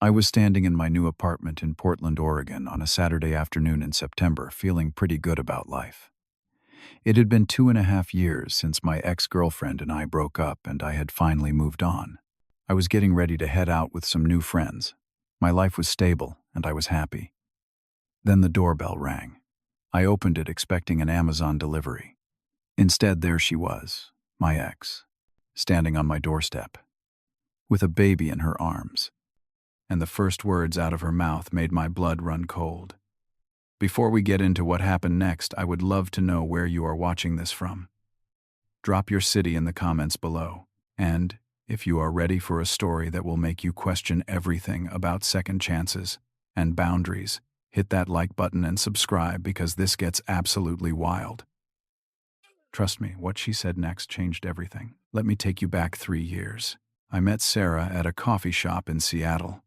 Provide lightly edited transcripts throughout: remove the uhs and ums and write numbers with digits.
I was standing in my new apartment in Portland, Oregon on a Saturday afternoon in September, feeling pretty good about life. It had been 2.5 years since my ex-girlfriend and I broke up, and I had finally moved on. I was getting ready to head out with some new friends. My life was stable, and I was happy. Then the doorbell rang. I opened it expecting an Amazon delivery. Instead, there she was, my ex, standing on my doorstep, with a baby in her arms. And the first words out of her mouth made my blood run cold. Before we get into what happened next, I would love to know where you are watching this from. Drop your city in the comments below. And, if you are ready for a story that will make you question everything about second chances and boundaries, hit that like button and subscribe because this gets absolutely wild. Trust me, what she said next changed everything. Let me take you back 3 years. I met Sarah at a coffee shop in Seattle.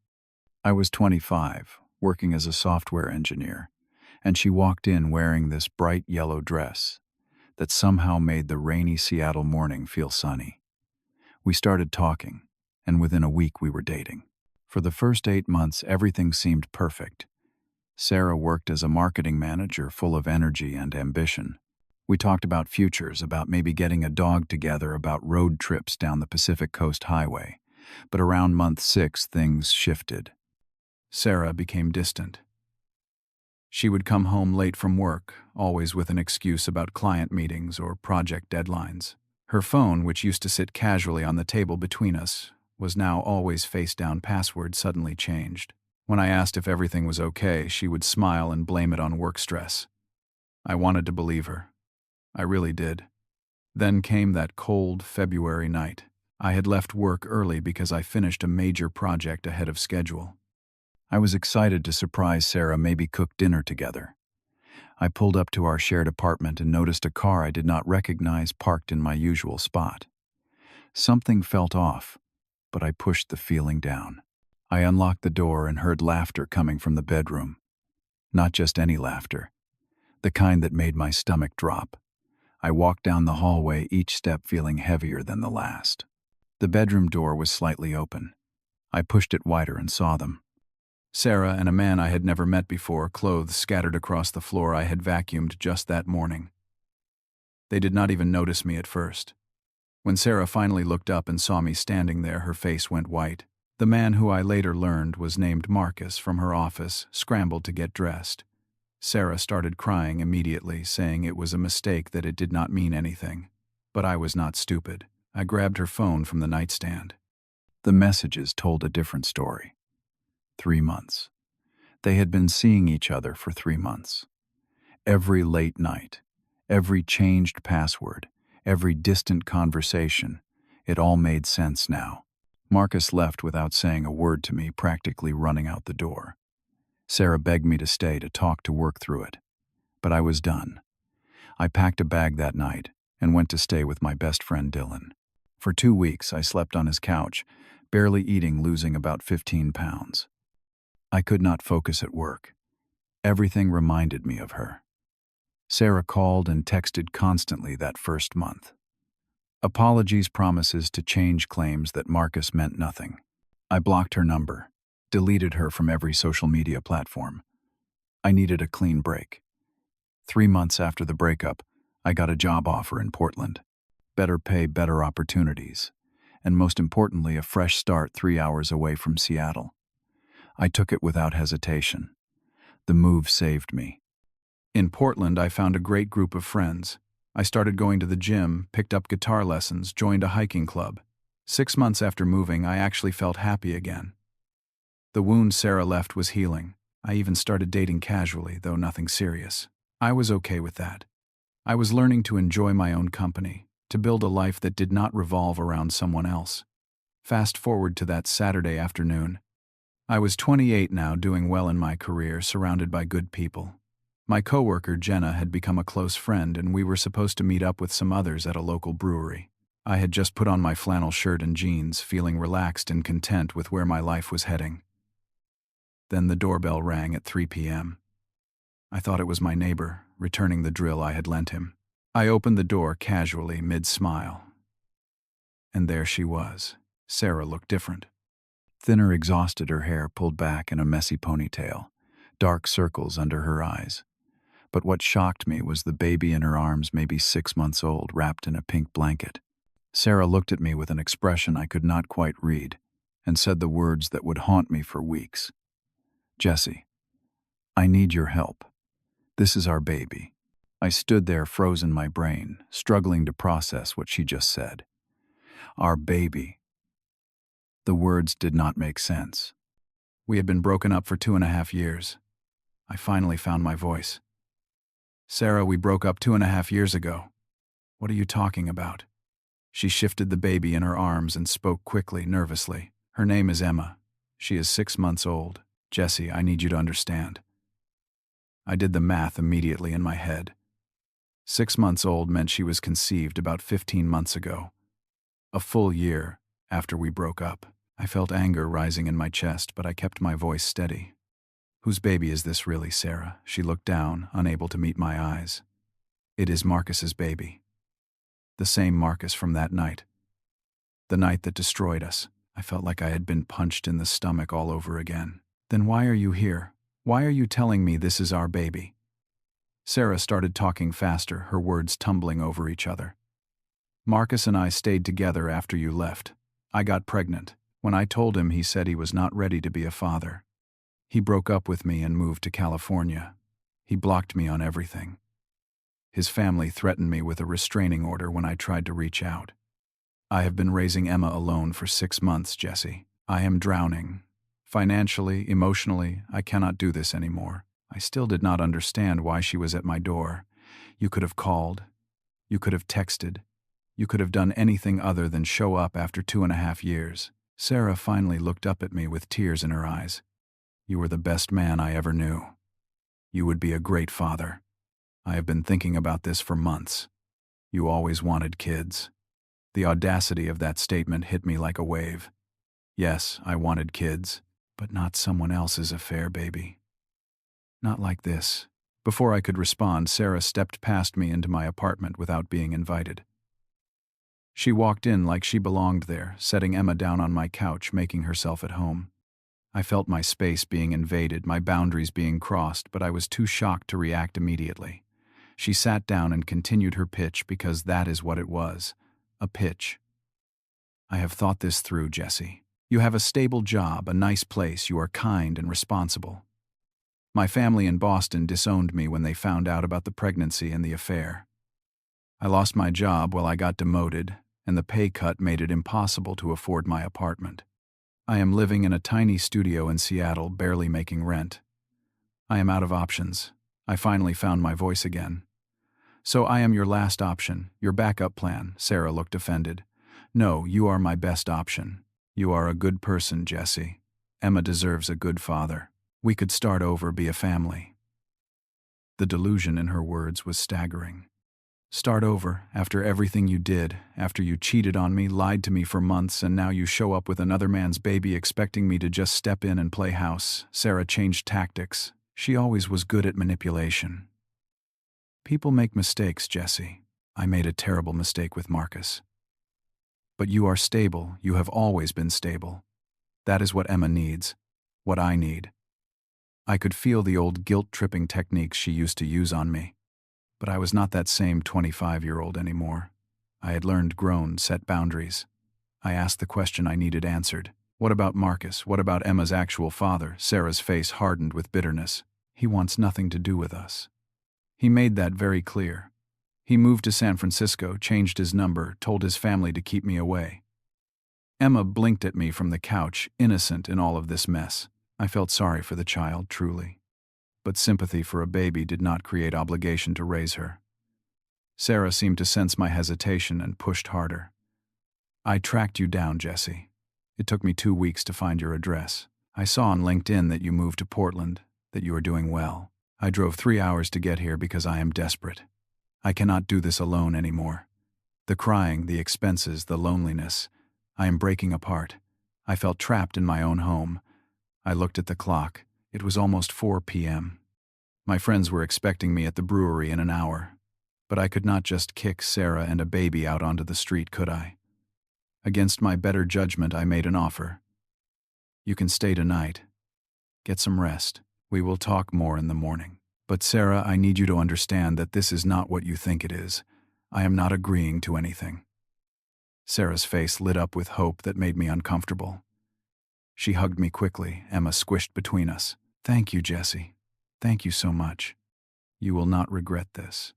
I was 25, working as a software engineer, and she walked in wearing this bright yellow dress that somehow made the rainy Seattle morning feel sunny. We started talking, and within a week we were dating. For the first 8 months, everything seemed perfect. Sarah worked as a marketing manager full of energy and ambition. We talked about futures, about maybe getting a dog together, about road trips down the Pacific Coast Highway. But around month 6, things shifted. Sarah became distant. She would come home late from work, always with an excuse about client meetings or project deadlines. Her phone, which used to sit casually on the table between us, was now always face-down. Password suddenly changed. When I asked if everything was okay, she would smile and blame it on work stress. I wanted to believe her. I really did. Then came that cold February night. I had left work early because I finished a major project ahead of schedule. I was excited to surprise Sarah, maybe cook dinner together. I pulled up to our shared apartment and noticed a car I did not recognize parked in my usual spot. Something felt off, but I pushed the feeling down. I unlocked the door and heard laughter coming from the bedroom. Not just any laughter, the kind that made my stomach drop. I walked down the hallway, each step feeling heavier than the last. The bedroom door was slightly open. I pushed it wider and saw them. Sarah and a man I had never met before, clothes scattered across the floor I had vacuumed just that morning. They did not even notice me at first. When Sarah finally looked up and saw me standing there, her face went white. The man, who I later learned was named Marcus from her office, scrambled to get dressed. Sarah started crying immediately, saying it was a mistake, that it did not mean anything. But I was not stupid. I grabbed her phone from the nightstand. The messages told a different story. 3 months. They had been seeing each other for 3 months. Every late night, every changed password, every distant conversation, it all made sense now. Marcus left without saying a word to me, practically running out the door. Sarah begged me to stay to talk, to work through it. But I was done. I packed a bag that night and went to stay with my best friend Dylan. For 2 weeks, I slept on his couch, barely eating, losing about 15 pounds. I could not focus at work. Everything reminded me of her. Sarah called and texted constantly that first month. Apologies, promises to change, claims that Marcus meant nothing. I blocked her number, deleted her from every social media platform. I needed a clean break. 3 months after the breakup, I got a job offer in Portland. Better pay, better opportunities, and most importantly, a fresh start 3 hours away from Seattle. I took it without hesitation. The move saved me. In Portland, I found a great group of friends. I started going to the gym, picked up guitar lessons, joined a hiking club. 6 months after moving, I actually felt happy again. The wound Sarah left was healing. I even started dating casually, though nothing serious. I was okay with that. I was learning to enjoy my own company, to build a life that did not revolve around someone else. Fast forward to that Saturday afternoon. I was 28 now, doing well in my career, surrounded by good people. My coworker Jenna had become a close friend, and we were supposed to meet up with some others at a local brewery. I had just put on my flannel shirt and jeans, feeling relaxed and content with where my life was heading. Then the doorbell rang at 3 p.m. I thought it was my neighbor, returning the drill I had lent him. I opened the door casually, mid-smile. And there she was. Sarah looked different. Thinner, exhausted, her hair pulled back in a messy ponytail, dark circles under her eyes. But what shocked me was the baby in her arms, maybe 6 months old, wrapped in a pink blanket. Sarah looked at me with an expression I could not quite read, and said the words that would haunt me for weeks. "Jesse, I need your help. This is our baby." I stood there, frozen, my brain, struggling to process what she just said. Our baby. The words did not make sense. We had been broken up for 2.5 years. I finally found my voice. "Sarah, we broke up 2.5 years ago. What are you talking about?" She shifted the baby in her arms and spoke quickly, nervously. "Her name is Emma. She is 6 months old. Jesse, I need you to understand." I did the math immediately in my head. 6 months old meant she was conceived about 15 months ago. A full year after we broke up. I felt anger rising in my chest, but I kept my voice steady. "Whose baby is this really, Sarah?" She looked down, unable to meet my eyes. "It is Marcus's baby. The same Marcus from that night. The night that destroyed us." I felt like I had been punched in the stomach all over again. "Then why are you here? Why are you telling me this is our baby?" Sarah started talking faster, her words tumbling over each other. "Marcus and I stayed together after you left. I got pregnant. When I told him, he said he was not ready to be a father. He broke up with me and moved to California. He blocked me on everything. His family threatened me with a restraining order when I tried to reach out. I have been raising Emma alone for 6 months, Jesse. I am drowning. Financially, emotionally, I cannot do this anymore." I still did not understand why she was at my door. "You could have called. You could have texted. You could have done anything other than show up after 2.5 years. Sarah finally looked up at me with tears in her eyes. "You were the best man I ever knew. You would be a great father. I have been thinking about this for months. You always wanted kids." The audacity of that statement hit me like a wave. Yes, I wanted kids, but not someone else's affair, baby. Not like this. Before I could respond, Sarah stepped past me into my apartment without being invited. She walked in like she belonged there, setting Emma down on my couch, making herself at home. I felt my space being invaded, my boundaries being crossed, but I was too shocked to react immediately. She sat down and continued her pitch, because that is what it was, a pitch. "I have thought this through, Jesse. You have a stable job, a nice place, you are kind and responsible. My family in Boston disowned me when they found out about the pregnancy and the affair. I lost my job while I got demoted, and the pay cut made it impossible to afford my apartment. I am living in a tiny studio in Seattle, barely making rent. I am out of options. I finally found my voice again. So I am your last option, your backup plan." Sarah looked offended. "No, you are my best option. You are a good person, Jesse. Emma deserves a good father. We could start over, be a family." The delusion in her words was staggering. "Start over, after everything you did, after you cheated on me, lied to me for months, and now you show up with another man's baby expecting me to just step in and play house." Sarah changed tactics. She always was good at manipulation. "People make mistakes, Jesse. I made a terrible mistake with Marcus. But you are stable, you have always been stable. That is what Emma needs, what I need." I could feel the old guilt-tripping techniques she used to use on me. But I was not that same 25-year-old anymore. I had learned, grown, set boundaries. I asked the question I needed answered. "What about Marcus? What about Emma's actual father?" Sarah's face hardened with bitterness. "He wants nothing to do with us. He made that very clear. He moved to San Francisco, changed his number, told his family to keep me away." Emma blinked at me from the couch, innocent in all of this mess. I felt sorry for the child, truly. But sympathy for a baby did not create obligation to raise her. Sarah seemed to sense my hesitation and pushed harder. "I tracked you down, Jesse. It took me 2 weeks to find your address. I saw on LinkedIn that you moved to Portland, that you are doing well. I drove 3 hours to get here because I am desperate. I cannot do this alone anymore. The crying, the expenses, the loneliness. I am breaking apart. I felt trapped in my own home. I looked at the clock. It was almost 4 p.m. My friends were expecting me at the brewery in an hour. But I could not just kick Sarah and a baby out onto the street, could I? Against my better judgment, I made an offer. You can stay tonight. Get some rest. We will talk more in the morning. But Sarah, I need you to understand that this is not what you think it is. I am not agreeing to anything. Sarah's face lit up with hope that made me uncomfortable. She hugged me quickly, Emma squished between us. Thank you, Jessie. Thank you so much. You will not regret this.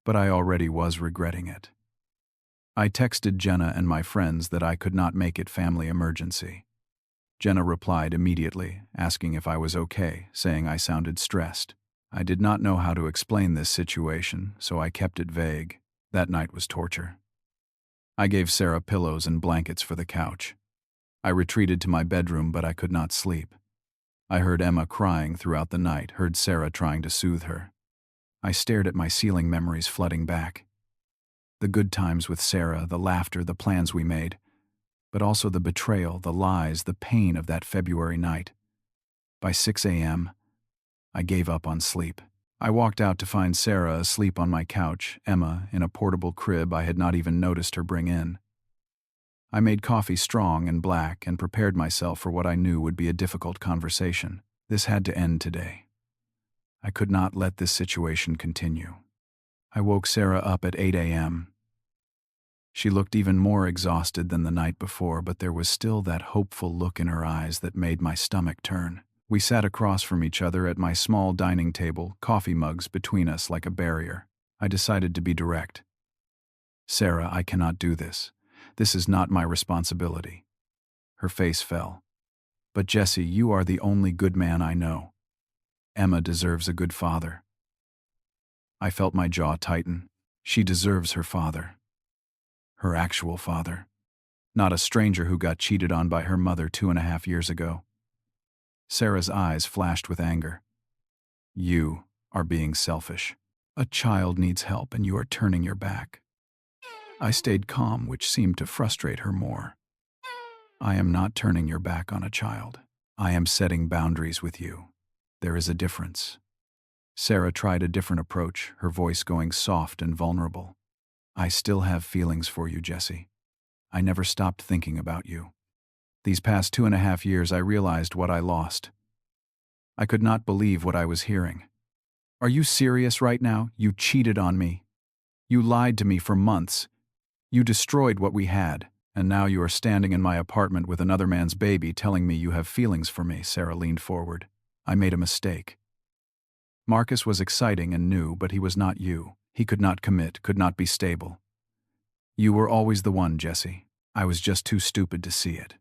But I already was regretting it. I texted Jenna and my friends that I could not make it family emergency. Jenna replied immediately, asking if I was okay, saying I sounded stressed. I did not know how to explain this situation, so I kept it vague. That night was torture. I gave Sarah pillows and blankets for the couch. I retreated to my bedroom, but I could not sleep. I heard Emma crying throughout the night, heard Sarah trying to soothe her. I stared at my ceiling, memories flooding back. The good times with Sarah, the laughter, the plans we made, but also the betrayal, the lies, the pain of that February night. By 6 a.m., I gave up on sleep. I walked out to find Sarah asleep on my couch, Emma in a portable crib I had not even noticed her bring in. I made coffee strong and black and prepared myself for what I knew would be a difficult conversation. This had to end today. I could not let this situation continue. I woke Sarah up at 8 a.m. She looked even more exhausted than the night before, but there was still that hopeful look in her eyes that made my stomach turn. We sat across from each other at my small dining table, coffee mugs between us like a barrier. I decided to be direct. Sarah, I cannot do this. This is not my responsibility. Her face fell. But Jessie, you are the only good man I know. Emma deserves a good father. I felt my jaw tighten. She deserves her father. Her actual father. Not a stranger who got cheated on by her mother 2.5 years ago. Sarah's eyes flashed with anger. You are being selfish. A child needs help and you are turning your back. I stayed calm, which seemed to frustrate her more. I am not turning your back on a child. I am setting boundaries with you. There is a difference. Sarah tried a different approach, her voice going soft and vulnerable. I still have feelings for you, Jessie. I never stopped thinking about you. These past 2.5 years I realized what I lost. I could not believe what I was hearing. Are you serious right now? You cheated on me. You lied to me for months. You destroyed what we had, and now you are standing in my apartment with another man's baby telling me you have feelings for me. Sarah leaned forward. I made a mistake. Marcus was exciting and new, but he was not you. He could not commit, could not be stable. You were always the one, Jessie. I was just too stupid to see it.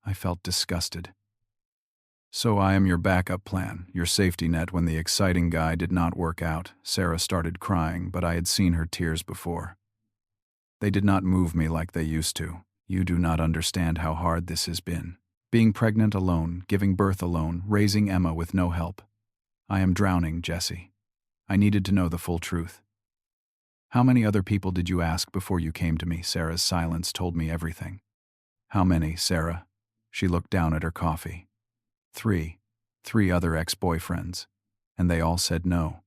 I felt disgusted. So I am your backup plan, your safety net when the exciting guy did not work out. Sarah started crying, but I had seen her tears before. They did not move me like they used to. You do not understand how hard this has been. Being pregnant alone, giving birth alone, raising Emma with no help. I am drowning, Jessie. I needed to know the full truth. How many other people did you ask before you came to me? Sarah's silence told me everything. How many, Sarah? She looked down at her coffee. 3. 3 other ex-boyfriends. And they all said no.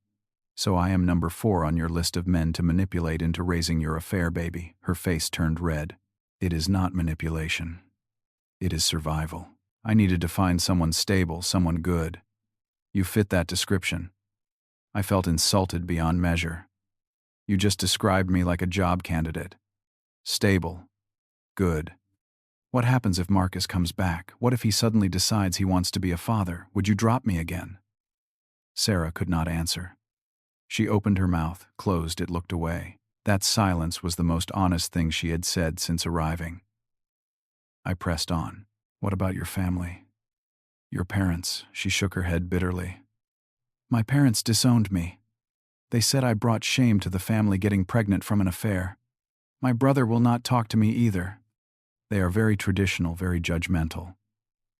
So I am number 4 on your list of men to manipulate into raising your affair baby. Her face turned red. It is not manipulation. It is survival. I needed to find someone stable, someone good. You fit that description. I felt insulted beyond measure. You just described me like a job candidate. Stable. Good. What happens if Marcus comes back? What if he suddenly decides he wants to be a father? Would you drop me again? Sarah could not answer. She opened her mouth, closed it, looked away. That silence was the most honest thing she had said since arriving. I pressed on. What about your family? Your parents? She shook her head bitterly. My parents disowned me. They said I brought shame to the family getting pregnant from an affair. My brother will not talk to me either. They are very traditional, very judgmental.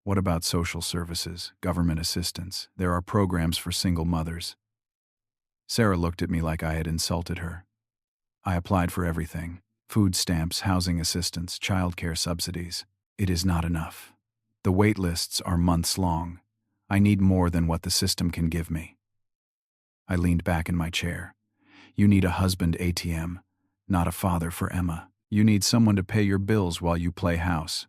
What about social services, government assistance? There are programs for single mothers. Sarah looked at me like I had insulted her. I applied for everything. Food stamps, housing assistance, childcare subsidies. It is not enough. The wait lists are months long. I need more than what the system can give me. I leaned back in my chair. You need a husband ATM, not a father for Emma. You need someone to pay your bills while you play house.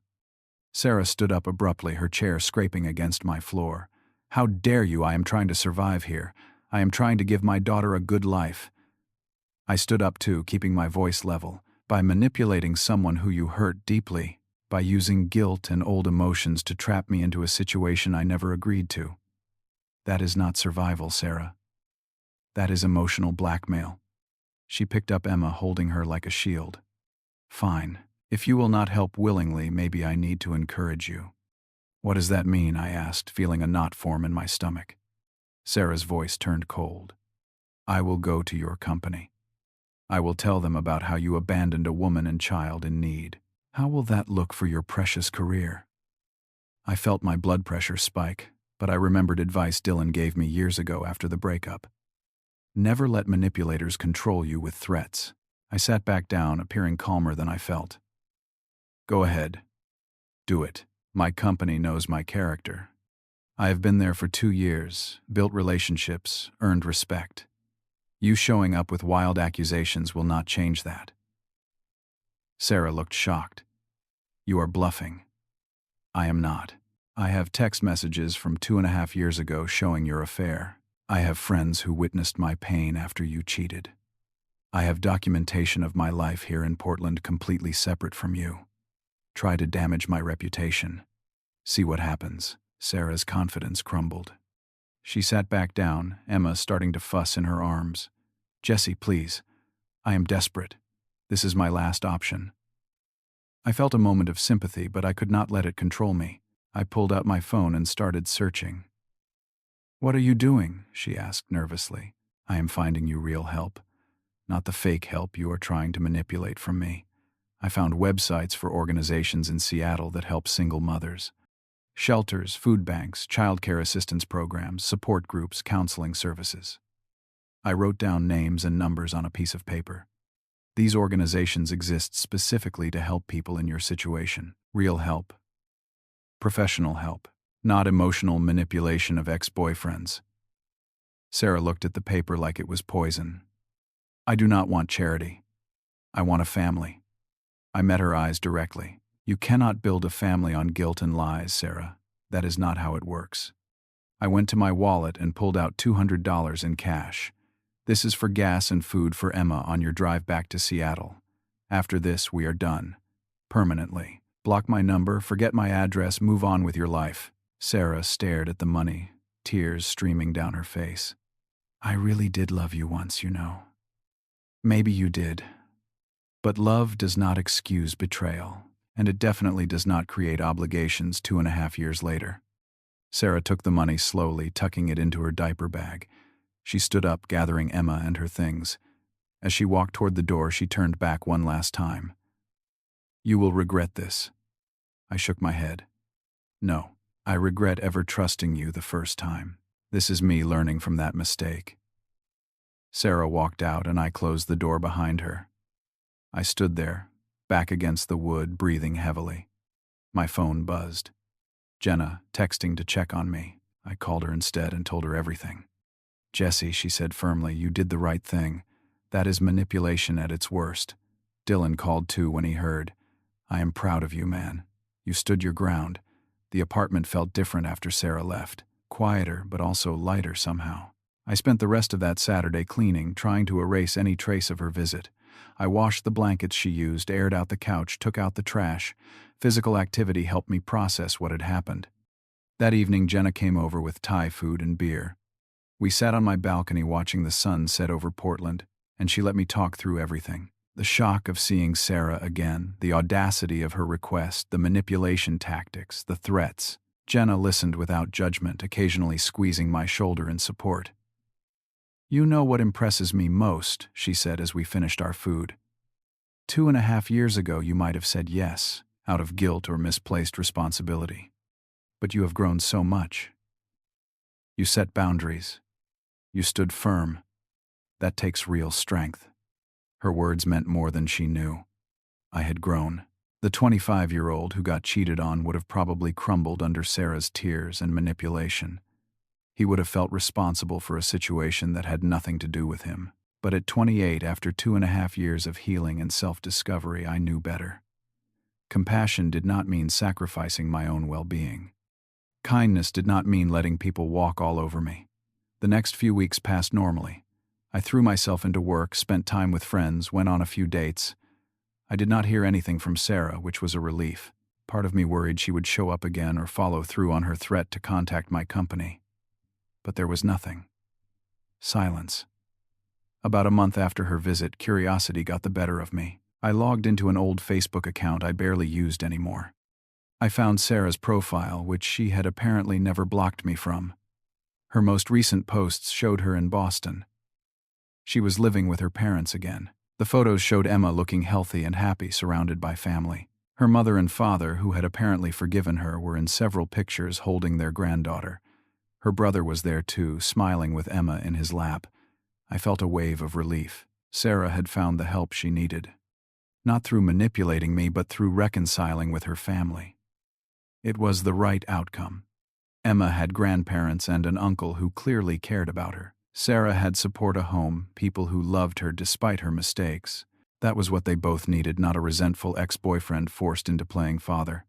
Sarah stood up abruptly, her chair scraping against my floor. "How dare you? I am trying to survive here. I am trying to give my daughter a good life." I stood up too, keeping my voice level. "By manipulating someone who you hurt deeply, by using guilt and old emotions to trap me into a situation I never agreed to. That is not survival, Sarah. That is emotional blackmail." She picked up Emma, holding her like a shield. "Fine. If you will not help willingly, maybe I need to encourage you." "What does that mean?" I asked, feeling a knot form in my stomach. Sarah's voice turned cold. "I will go to your company. I will tell them about how you abandoned a woman and child in need. How will that look for your precious career?" I felt my blood pressure spike, but I remembered advice Dylan gave me years ago after the breakup. Never let manipulators control you with threats. I sat back down, appearing calmer than I felt. "Go ahead. Do it. My company knows my character. I have been there for 2 years, built relationships, earned respect. You showing up with wild accusations will not change that." Sarah looked shocked. "You are bluffing." "I am not. I have text messages from 2.5 years ago showing your affair. I have friends who witnessed my pain after you cheated. I have documentation of my life here in Portland completely separate from you. Try to damage my reputation. See what happens." Sarah's confidence crumbled. She sat back down, Emma starting to fuss in her arms. "Jessie, please. I am desperate. This is my last option." I felt a moment of sympathy, but I could not let it control me. I pulled out my phone and started searching. "What are you doing?" she asked nervously. "I am finding you real help, not the fake help you are trying to manipulate from me. I found websites for organizations in Seattle that help single mothers. Shelters, food banks, childcare assistance programs, support groups, counseling services." I wrote down names and numbers on a piece of paper. These organizations exist specifically to help people in your situation. Real help. Professional help. Not emotional manipulation of ex-boyfriends. Sarah looked at the paper like it was poison. "I do not want charity. I want a family." I met her eyes directly. "You cannot build a family on guilt and lies, Sarah. That is not how it works." I went to my wallet and pulled out $200 in cash. "This is for gas and food for Emma on your drive back to Seattle. After this, we are done. Permanently. Block my number, forget my address, move on with your life." Sarah stared at the money, tears streaming down her face. "I really did love you once, you know." "Maybe you did. But love does not excuse betrayal, and it definitely does not create obligations 2.5 years later." Sarah took the money slowly, tucking it into her diaper bag. She stood up, gathering Emma and her things. As she walked toward the door, she turned back one last time. "You will regret this." I shook my head. "No, I regret ever trusting you the first time. This is me learning from that mistake." Sarah walked out and I closed the door behind her. I stood there, back against the wood, breathing heavily. My phone buzzed. Jenna, texting to check on me. I called her instead and told her everything. "Jessie," she said firmly, "you did the right thing. That is manipulation at its worst." Dylan called too when he heard. "I am proud of you, man. You stood your ground." The apartment felt different after Sarah left. Quieter, but also lighter somehow. I spent the rest of that Saturday cleaning, trying to erase any trace of her visit. I washed the blankets she used, aired out the couch, took out the trash. Physical activity helped me process what had happened. That evening, Jenna came over with Thai food and beer. We sat on my balcony watching the sun set over Portland, and she let me talk through everything. The shock of seeing Sarah again, the audacity of her request, the manipulation tactics, the threats. Jenna listened without judgment, occasionally squeezing my shoulder in support. "You know what impresses me most," she said as we finished our food. 2.5 years ago you might have said yes, out of guilt or misplaced responsibility. But you have grown so much. You set boundaries. You stood firm. That takes real strength." Her words meant more than she knew. I had grown. The 25-year-old who got cheated on would have probably crumbled under Sarah's tears and manipulation. He would have felt responsible for a situation that had nothing to do with him. But at 28, after 2.5 years of healing and self-discovery, I knew better. Compassion did not mean sacrificing my own well-being. Kindness did not mean letting people walk all over me. The next few weeks passed normally. I threw myself into work, spent time with friends, went on a few dates. I did not hear anything from Sarah, which was a relief. Part of me worried she would show up again or follow through on her threat to contact my company. But there was nothing. Silence. About a month after her visit, curiosity got the better of me. I logged into an old Facebook account I barely used anymore. I found Sarah's profile, which she had apparently never blocked me from. Her most recent posts showed her in Boston. She was living with her parents again. The photos showed Emma looking healthy and happy, surrounded by family. Her mother and father, who had apparently forgiven her, were in several pictures holding their granddaughter. Her brother was there too, smiling with Emma in his lap. I felt a wave of relief. Sarah had found the help she needed. Not through manipulating me, but through reconciling with her family. It was the right outcome. Emma had grandparents and an uncle who clearly cared about her. Sarah had support, a home, people who loved her despite her mistakes. That was what they both needed, not a resentful ex-boyfriend forced into playing father.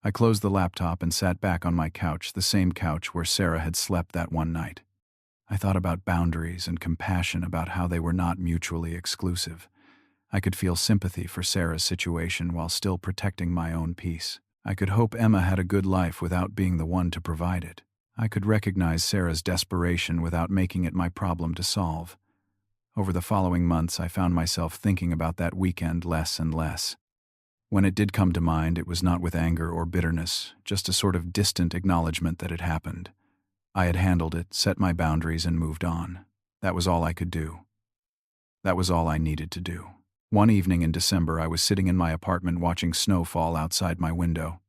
I closed the laptop and sat back on my couch, the same couch where Sarah had slept that one night. I thought about boundaries and compassion, about how they were not mutually exclusive. I could feel sympathy for Sarah's situation while still protecting my own peace. I could hope Emma had a good life without being the one to provide it. I could recognize Sarah's desperation without making it my problem to solve. Over the following months, I found myself thinking about that weekend less and less. When it did come to mind, it was not with anger or bitterness, just a sort of distant acknowledgement that it happened. I had handled it, set my boundaries, and moved on. That was all I could do. That was all I needed to do. One evening in December, I was sitting in my apartment watching snow fall outside my window.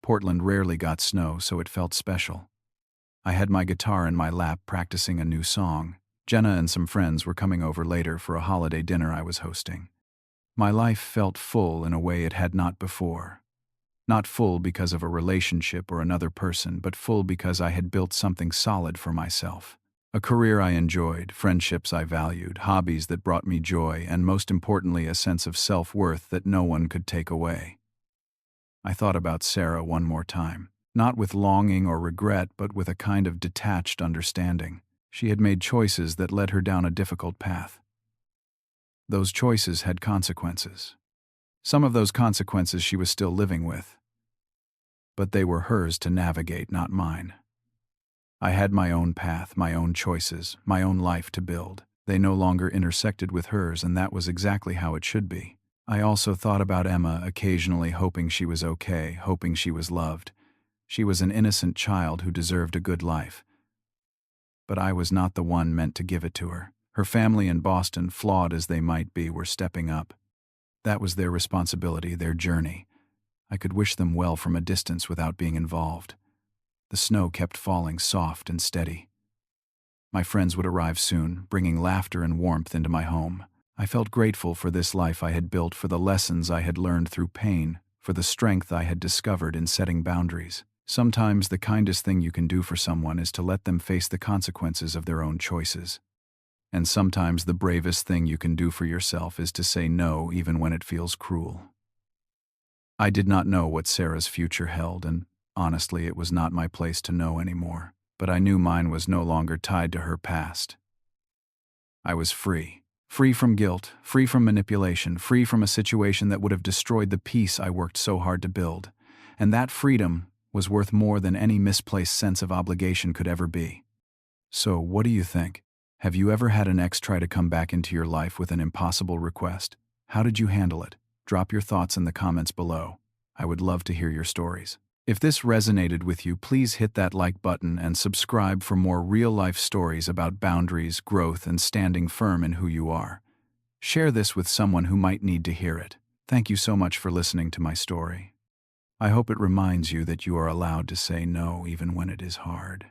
Portland rarely got snow, so it felt special. I had my guitar in my lap, practicing a new song. Jenna and some friends were coming over later for a holiday dinner I was hosting. My life felt full in a way it had not before. Not full because of a relationship or another person, but full because I had built something solid for myself. A career I enjoyed, friendships I valued, hobbies that brought me joy, and most importantly, a sense of self-worth that no one could take away. I thought about Sarah one more time, not with longing or regret, but with a kind of detached understanding. She had made choices that led her down a difficult path. Those choices had consequences. Some of those consequences she was still living with. But they were hers to navigate, not mine. I had my own path, my own choices, my own life to build. They no longer intersected with hers, and that was exactly how it should be. I also thought about Emma, occasionally hoping she was okay, hoping she was loved. She was an innocent child who deserved a good life. But I was not the one meant to give it to her. Her family in Boston, flawed as they might be, were stepping up. That was their responsibility, their journey. I could wish them well from a distance without being involved. The snow kept falling, soft and steady. My friends would arrive soon, bringing laughter and warmth into my home. I felt grateful for this life I had built, for the lessons I had learned through pain, for the strength I had discovered in setting boundaries. Sometimes the kindest thing you can do for someone is to let them face the consequences of their own choices. And sometimes the bravest thing you can do for yourself is to say no, even when it feels cruel. I did not know what Sarah's future held, and honestly, it was not my place to know anymore. But I knew mine was no longer tied to her past. I was free. Free from guilt, free from manipulation, free from a situation that would have destroyed the peace I worked so hard to build. And that freedom was worth more than any misplaced sense of obligation could ever be. So, what do you think? Have you ever had an ex try to come back into your life with an impossible request? How did you handle it? Drop your thoughts in the comments below. I would love to hear your stories. If this resonated with you, please hit that like button and subscribe for more real-life stories about boundaries, growth, and standing firm in who you are. Share this with someone who might need to hear it. Thank you so much for listening to my story. I hope it reminds you that you are allowed to say no even when it is hard.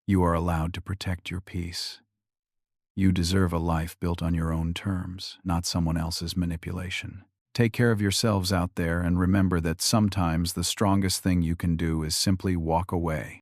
You are allowed to protect your peace. You deserve a life built on your own terms, not someone else's manipulation. Take care of yourselves out there, and remember that sometimes the strongest thing you can do is simply walk away.